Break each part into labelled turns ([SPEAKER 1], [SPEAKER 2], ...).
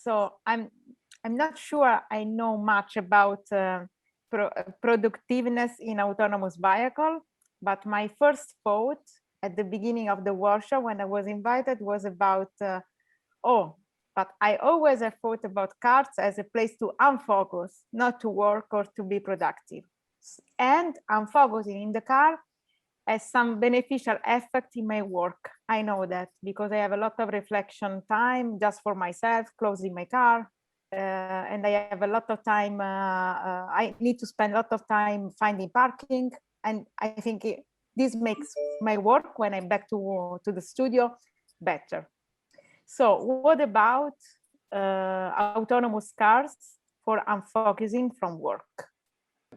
[SPEAKER 1] So I'm not sure I know much about productiveness in autonomous vehicle, but my first thought at the beginning of the workshop when I was invited was about, oh, but I always have thought about cars as a place to unfocus, not to work or to be productive. And unfocusing in the car has some beneficial effect in my work. I know that because I have a lot of reflection time just for myself, closing my car. And I have a lot of time, I need to spend a lot of time finding parking. And I think this makes my work when I'm back to the studio better. So what about autonomous cars for unfocusing from work?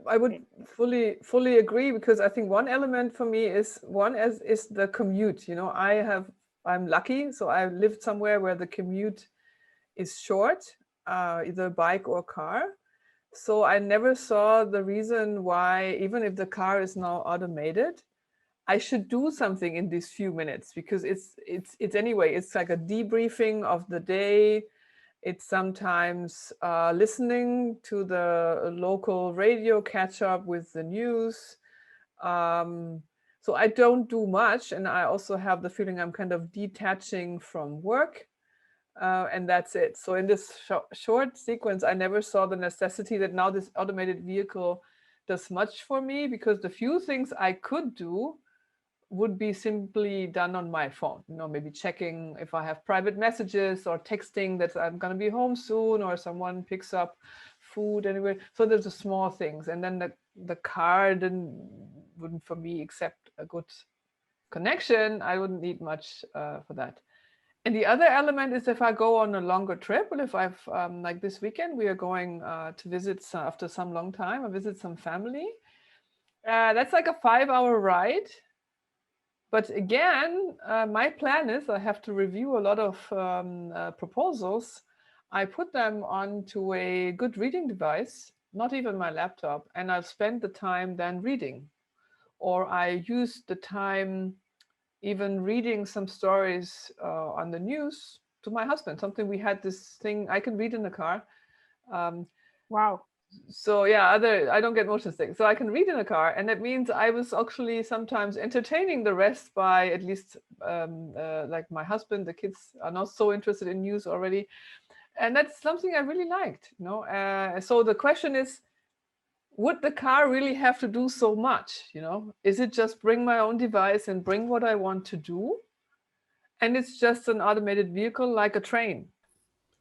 [SPEAKER 2] I would fully agree, because I think one element for me is the commute. You know, I'm lucky, so I lived somewhere where the commute is short, either bike or car. So I never saw the reason why, even if the car is now automated, I should do something in these few minutes, because it's anyway, it's like a debriefing of the day. It's sometimes listening to the local radio, catch up with the news. So I don't do much, and I also have the feeling I'm kind of detaching from work, and that's it. So in this short sequence, I never saw the necessity that now this automated vehicle does much for me, because the few things I could do would be simply done on my phone. You know, maybe checking if I have private messages, or texting that I'm going to be home soon, or someone picks up food anyway. So there's the small things, and then the car wouldn't for me, except a good connection. I wouldn't need much for that. And the other element is if I go on a longer trip, or if I've like this weekend we are going to visit after some long time, I visit some family. That's like a 5-hour ride. But again, my plan is I have to review a lot of proposals. I put them onto a good reading device, not even my laptop, and I'll spend the time then reading. Or I use the time even reading some stories on the news to my husband. Something we had this thing I can read in the car. Um,
[SPEAKER 1] Wow.
[SPEAKER 2] so yeah, I don't get motion sick, so I can read in a car, and that means I was actually sometimes entertaining the rest by at least like my husband. The kids are not so interested in news already, and that's something I really liked. You know, so the question is, would the car really have to do so much? You know, is it just bring my own device and bring what I want to do, and it's just an automated vehicle like a train?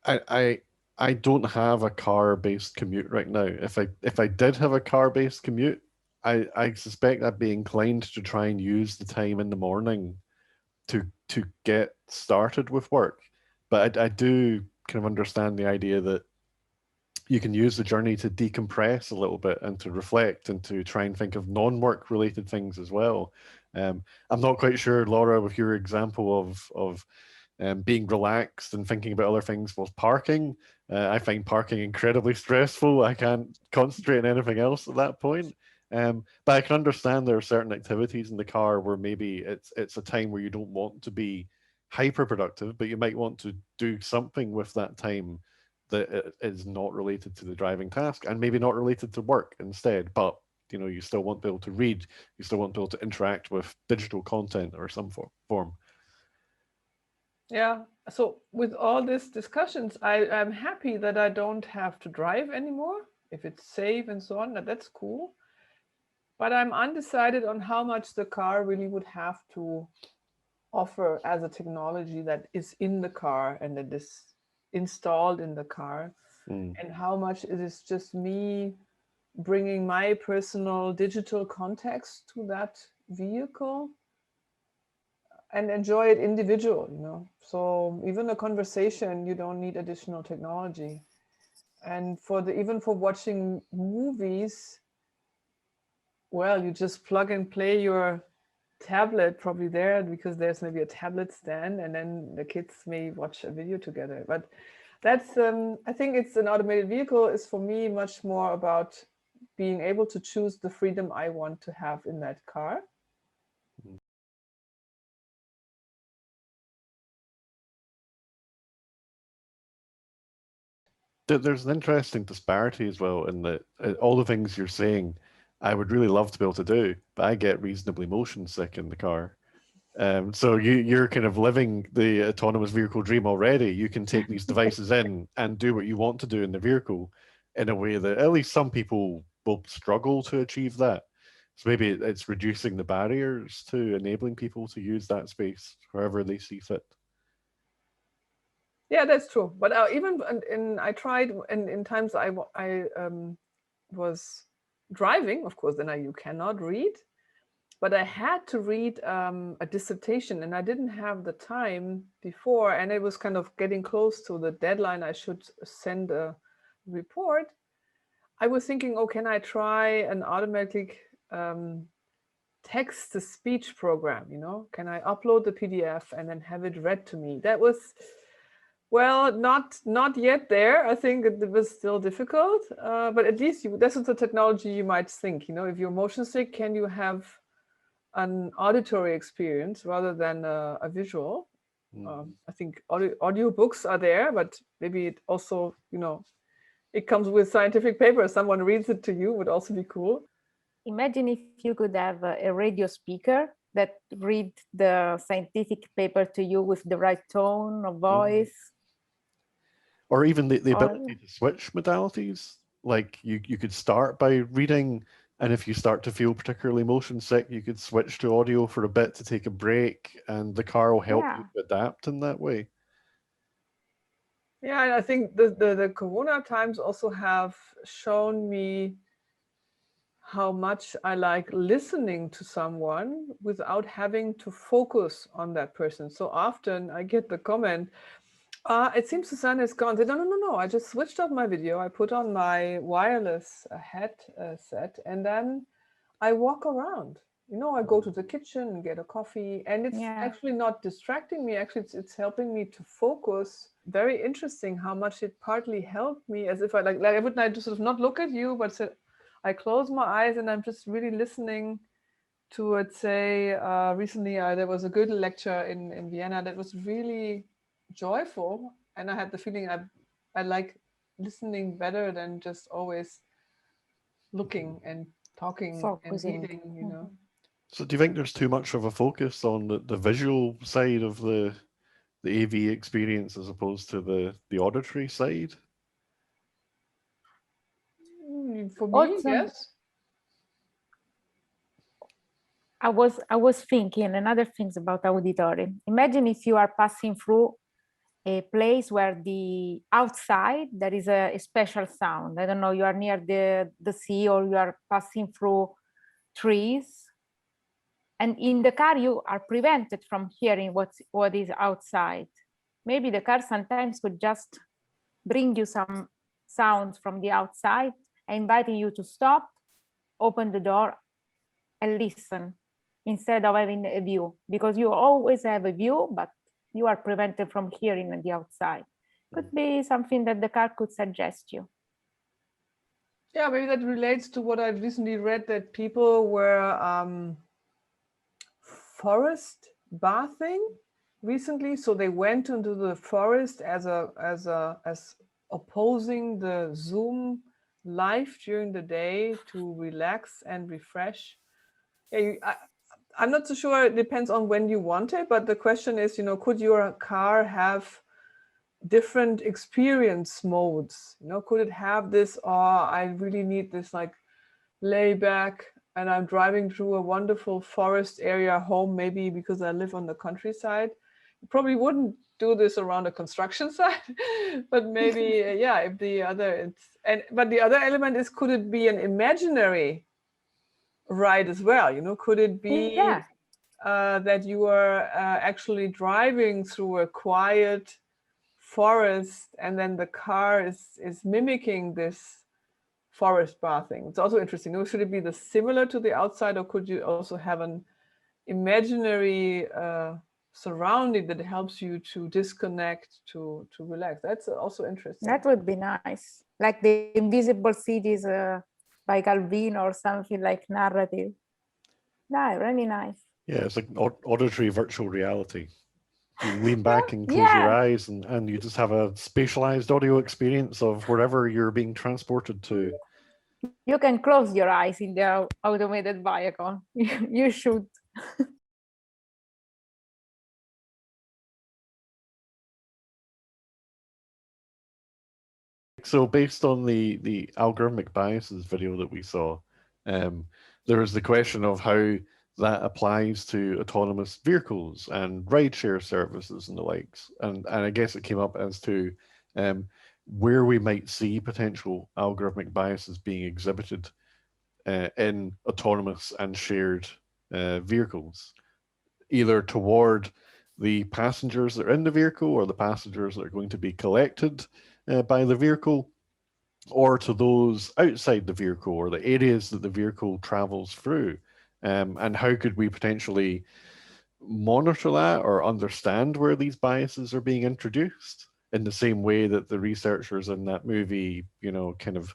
[SPEAKER 3] I I I don't have a car-based commute right now. If I did have a car-based commute, I suspect I'd be inclined to try and use the time in the morning to get started with work. But I do kind of understand the idea that you can use the journey to decompress a little bit and to reflect and to try and think of non-work related things as well. I'm not quite sure, Laura, with your example of being relaxed and thinking about other things was parking. I find parking incredibly stressful. I can't concentrate on anything else at that point. But I can understand there are certain activities in the car where maybe it's a time where you don't want to be hyper productive, but you might want to do something with that time that is not related to the driving task and maybe not related to work instead. But you still want to be able to read, you still want to be able to interact with digital content or some form.
[SPEAKER 2] Yeah. So with all these discussions, I'm happy that I don't have to drive anymore. If it's safe and so on, that's cool. But I'm undecided on how much the car really would have to offer as a technology that is in the car and that is installed in the car,
[SPEAKER 3] Mm.
[SPEAKER 2] and how much it is just me bringing my personal digital context to that vehicle and enjoy it individual, you know. So even a conversation, you don't need additional technology. And even for watching movies, well, you just plug and play your tablet probably there, because there's maybe a tablet stand, and then the kids may watch a video together. But that's I think it's an automated vehicle is for me much more about being able to choose the freedom I want to have in that car.
[SPEAKER 3] There's an interesting disparity as well in that all the things you're saying, I would really love to be able to do, but I get reasonably motion sick in the car. So you're kind of living the autonomous vehicle dream already. You can take these devices in and do what you want to do in the vehicle in a way that at least some people will struggle to achieve that. So maybe it's reducing the barriers to enabling people to use that space however they see fit.
[SPEAKER 2] Yeah, that's true. But even I tried in times I was driving, of course, then you cannot read. But I had to read a dissertation, and I didn't have the time before, and it was kind of getting close to the deadline. I should send a report. I was thinking, oh, can I try an automatic text-to-speech program? You know, can I upload the PDF and then have it read to me? That was, well, not yet there. I think it was still difficult, but at least this is the technology you might think. You know, if you're motion sick, can you have an auditory experience rather than a visual? I think audio books are there, but maybe it also, you know, it comes with scientific papers. Someone reads it to you would also be cool.
[SPEAKER 1] Imagine if you could have a radio speaker that read the scientific paper to you with the right tone of voice.
[SPEAKER 3] Or even the ability to switch modalities. Like you could start by reading, and if you start to feel particularly motion sick, you could switch to audio for a bit to take a break, and the car will help you to adapt in that way.
[SPEAKER 2] Yeah, and I think the Corona times also have shown me how much I like listening to someone without having to focus on that person. So often I get the comment, it seems Susanne is gone. I say, no, I just switched off my video. I put on my wireless headset, and then I walk around. You know, I go to the kitchen and get a coffee, and it's actually not distracting me. Actually, it's helping me to focus. Very interesting how much it partly helped me, as if I like I would not sort of not look at you, but I close my eyes and I'm just really listening to it. Say recently there was a Goethe lecture in Vienna that was really joyful, and I had the feeling I like listening better than just always looking and talking and reading, you know.
[SPEAKER 3] So do you think there's too much of a focus on the visual side of the AV experience as opposed to the auditory side?
[SPEAKER 2] For me, yes.
[SPEAKER 1] I was thinking another things about auditory. Imagine if you are passing through a place where the outside there is a special sound. I don't know, you are near the sea, or you are passing through trees, and in the car you are prevented from hearing what is outside. Maybe the car sometimes could just bring you some sounds from the outside, inviting you to stop, open the door, and listen, instead of having a view, because you always have a view, but you are prevented from hearing the outside. Could be something that the car could suggest you.
[SPEAKER 2] Yeah, maybe that relates to what I've recently read, that people were forest bathing recently. So they went into the forest as opposing the Zoom life during the day to relax and refresh. Yeah, I'm not so sure. It depends on when you want it, but the question is, you know, could your car have different experience modes? You know, could it have this, I really need this like lay back, and I'm driving through a wonderful forest area home, maybe because I live on the countryside. You probably wouldn't do this around a construction site, but maybe, if the other, but the other element is, could it be an imaginary ride as well? You know, could it be that you are actually driving through a quiet forest, and then the car is mimicking this forest bathing? It's also interesting. Should it be similar to the outside, or could you also have an imaginary surrounding that helps you to disconnect, to relax? That's also interesting.
[SPEAKER 1] That would be nice, like the Invisible Cities by Calvin, or something like narrative. Yeah, really nice.
[SPEAKER 3] Yeah, it's like auditory virtual reality. You lean back and close your eyes, and you just have a spatialized audio experience of wherever you're being transported to.
[SPEAKER 1] You can close your eyes in the automated vehicle. You should.
[SPEAKER 3] So based on the algorithmic biases video that we saw, there is the question of how that applies to autonomous vehicles and rideshare services and the likes. And I guess it came up as to where we might see potential algorithmic biases being exhibited in autonomous and shared vehicles, either toward the passengers that are in the vehicle or the passengers that are going to be collected by the vehicle, or to those outside the vehicle or the areas that the vehicle travels through. And how could we potentially monitor that or understand where these biases are being introduced in the same way that the researchers in that movie, you know, kind of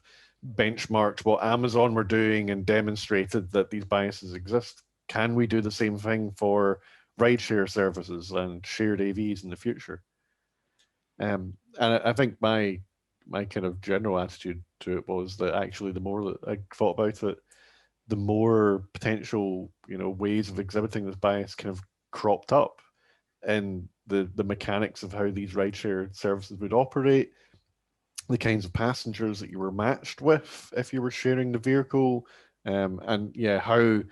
[SPEAKER 3] benchmarked what Amazon were doing and demonstrated that these biases exist? Can we do the same thing for rideshare services and shared AVs in the future? And I think my kind of general attitude to it was that actually the more that I thought about it, the more potential, you know, ways of exhibiting this bias kind of cropped up in the mechanics of how these rideshare services would operate, the kinds of passengers that you were matched with if you were sharing the vehicle, and yeah, how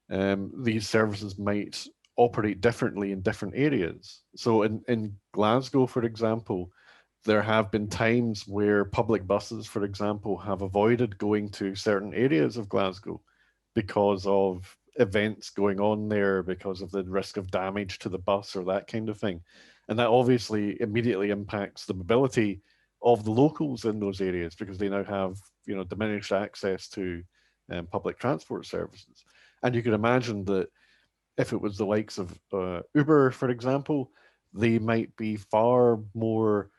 [SPEAKER 3] these services might operate differently in different areas. So in Glasgow, for example, there have been times where public buses, for example, have avoided going to certain areas of Glasgow because of events going on there, because of the risk of damage to the bus or that kind of thing. And that obviously immediately impacts the mobility of the locals in those areas, because they now have, you know, diminished access to public transport services. And you can imagine that if it was the likes of Uber, for example, they might be far more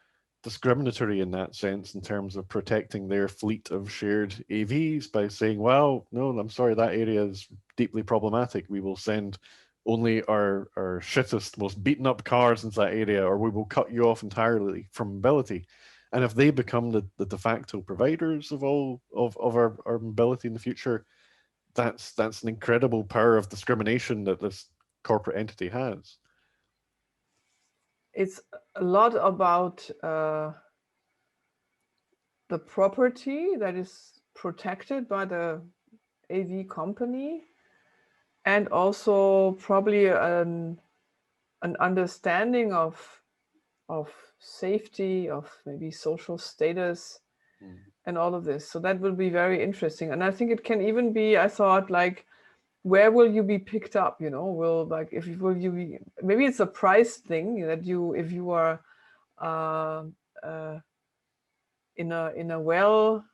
[SPEAKER 3] discriminatory in that sense in terms of protecting their fleet of shared AVs by saying, well, no, I'm sorry, that area is deeply problematic. We will send only our shittest, most beaten up cars into that area, or we will cut you off entirely from mobility. And if they become the de facto providers of all of our mobility in the future, that's an incredible power of discrimination that this corporate entity has.
[SPEAKER 2] It's a lot about the property that is protected by the AV company, and also probably an understanding of safety, of maybe social status, and all of this. So that will be very interesting. And I think it can even be, I thought, like, where will you be picked up? You know, will, like, if you will you be, maybe it's a price thing that you, if you are in a well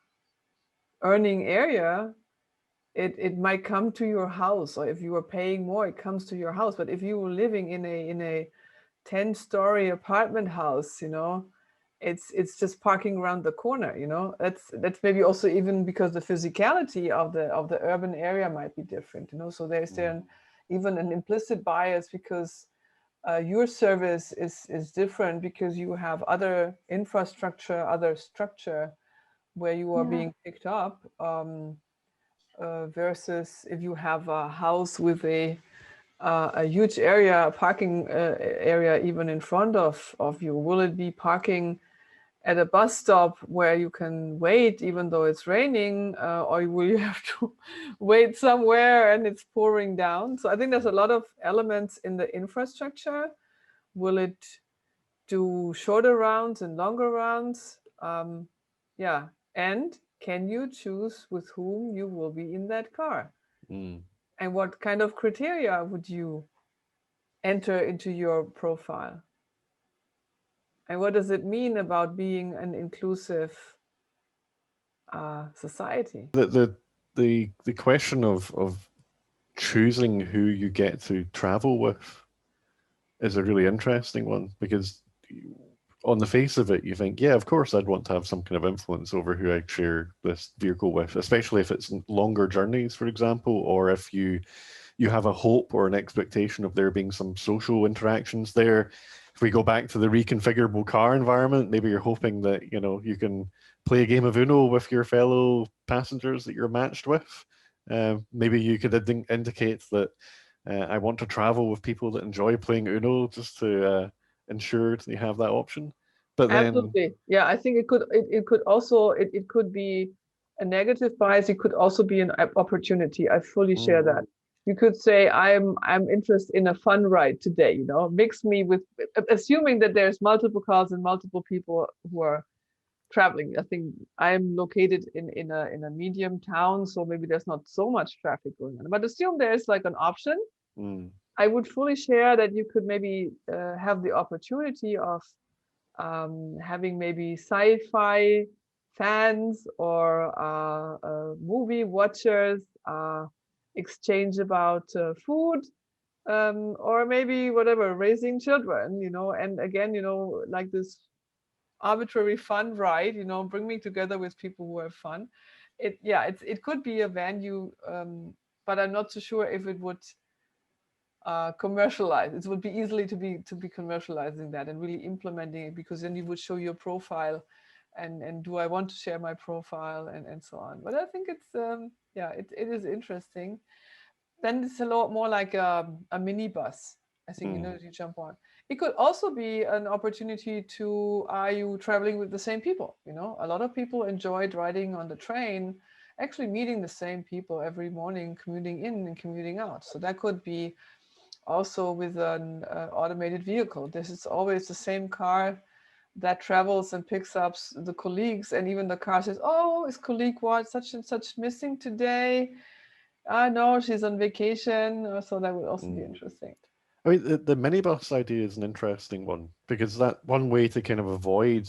[SPEAKER 2] earning area, it might come to your house, or if you are paying more, it comes to your house. But if you were living in a 10-story apartment house, you know, it's just parking around the corner. You know, that's maybe also even because the physicality of the urban area might be different. You know, so there's even an implicit bias because your service is different because you have other infrastructure, other structure where you are being picked up, versus if you have a house with a huge area, parking area even in front of you. Will it be parking at a bus stop where you can wait even though it's raining, or will you have to wait somewhere and it's pouring down? So I think there's a lot of elements in the infrastructure. Will it do shorter rounds and longer rounds? Yeah, and can you choose with whom you will be in that car? And what kind of criteria would you enter into your profile? And what does it mean about being an inclusive society?
[SPEAKER 3] The question of choosing who you get to travel with is a really interesting one, because on the face of it, you think, yeah, of course, I'd want to have some kind of influence over who I share this vehicle with, especially if it's longer journeys, for example, or if you you have a hope or an expectation of there being some social interactions there. If we go back to the reconfigurable car environment, maybe you're hoping that, you know, you can play a game of Uno with your fellow passengers that you're matched with. Maybe you could indicate that I want to travel with people that enjoy playing Uno, just to ensure that you have that option. But then,
[SPEAKER 2] absolutely, yeah, I think it could also it could be a negative bias. It could also be an opportunity. I fully share that. You could say, I'm interested in a fun ride today, you know, mix me with, assuming that there's multiple cars and multiple people who are traveling. I think I'm located in a medium town, so maybe there's not so much traffic going on. But assume there's like an option. I would fully share that you could maybe have the opportunity of having maybe sci-fi fans or movie watchers exchange about food, or maybe whatever, raising children, you know, and again, you know, like this arbitrary fun ride, you know, bring me together with people who have fun. It could be a venue, but I'm not so sure if it would commercialize. It would be easily to be commercializing that and really implementing it, because then you would show your profile, and do I want to share my profile, and so on. But I think it's it is interesting. Then it's a lot more like a minibus. I think, you know, you jump on. It could also be an opportunity to, are you traveling with the same people? You know, a lot of people enjoyed riding on the train, actually meeting the same people every morning, commuting in and commuting out. So that could be also with an automated vehicle. This is always the same car that travels and picks up the colleagues, and even the car says, oh, is colleague what, such and such missing today? No, she's on vacation. So that would also be interesting.
[SPEAKER 3] I mean, the minibus idea is an interesting one, because that one way to kind of avoid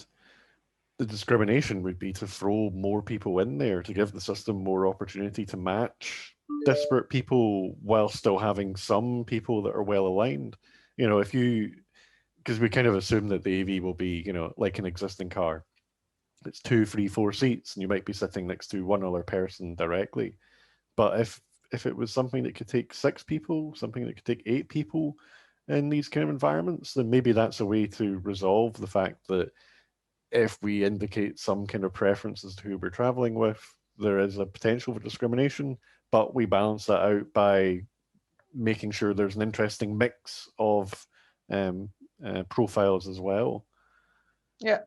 [SPEAKER 3] the discrimination would be to throw more people in there, to give the system more opportunity to match disparate people while still having some people that are well aligned. You know, because we kind of assume that the AV will be, you know, like an existing car. It's 2, 3, 4 seats, and you might be sitting next to one other person directly. But if it was something that could take 6 people, something that could take 8 people in these kind of environments, then maybe that's a way to resolve the fact that if we indicate some kind of preferences to who we're traveling with, there is a potential for discrimination, but we balance that out by making sure there's an interesting mix of profiles as well.
[SPEAKER 2] Yeah.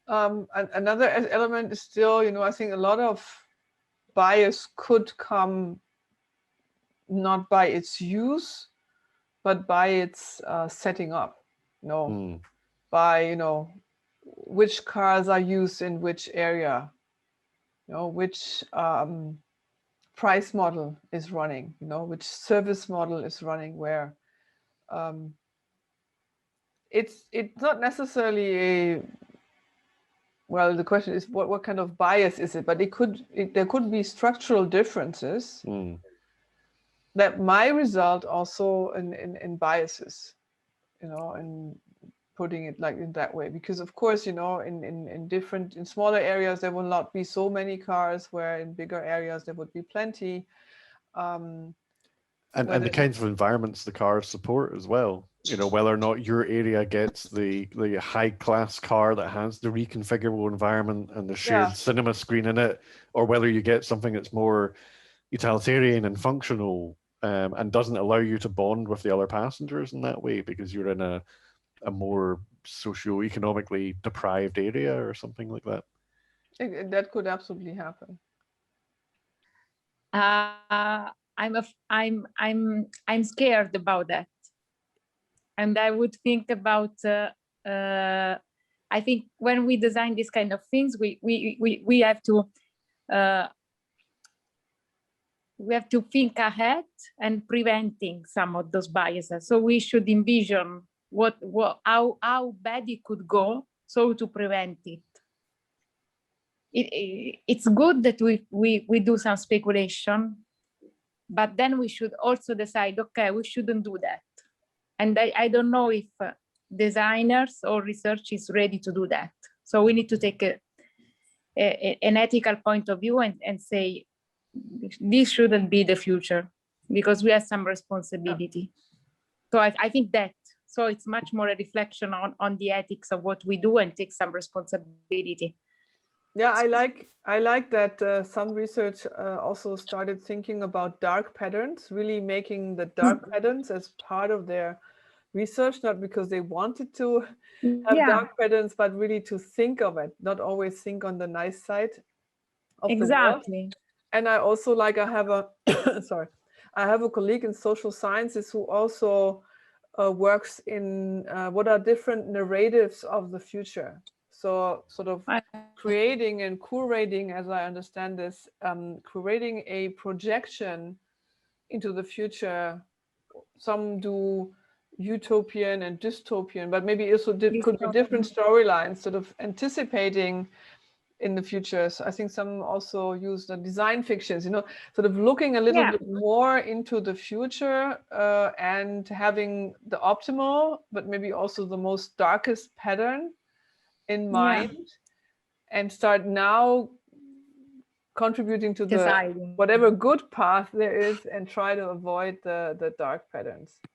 [SPEAKER 2] Another element is still, you know, I think a lot of bias could come not by its use, but by its setting up, you know, by, you know, which cars are used in which area, you know, which price model is running, you know, which service model is running where. It's not necessarily a, well, the question is what kind of bias is it? But there could be structural differences that might result also in biases, you know, and putting it like in that way. Because of course, you know, in smaller areas there will not be so many cars, where in bigger areas there would be plenty.
[SPEAKER 3] And the kinds of environments the cars support as well. You know, whether or not your area gets the high class car that has the reconfigurable environment and the shared cinema screen in it, or whether you get something that's more utilitarian and functional, and doesn't allow you to bond with the other passengers in that way because you're in a more socio-economically deprived area or something like that.
[SPEAKER 2] That could absolutely happen.
[SPEAKER 1] I'm scared about that, and I would think about. I think when we design these kind of things, we have to think ahead and preventing some of those biases. So we should envision how bad it could go, so to prevent it. It's good that we do some speculation, but then we should also decide, okay, we shouldn't do that. And I don't know if designers or research is ready to do that. So we need to take an ethical point of view and say, this shouldn't be the future. because we have some responsibility. So I think that, so it's much more a reflection on the ethics of what we do and take some responsibility.
[SPEAKER 2] Yeah, I like that some research also started thinking about dark patterns, really making the dark patterns as part of their research, not because they wanted to have dark patterns, but really to think of it, not always think on the nice side of the world. And I also I have a I have a colleague in social sciences who also works in what are different narratives of the future. So sort of creating and curating, as I understand this, creating a projection into the future. Some do utopian and dystopian, but maybe also could be different storylines, sort of anticipating in the future. So I think some also use the design fictions, sort of looking a little bit more into the future and having the optimal, but maybe also the most darkest pattern in mind, and start now contributing to the whatever good path there is and try to avoid the dark patterns.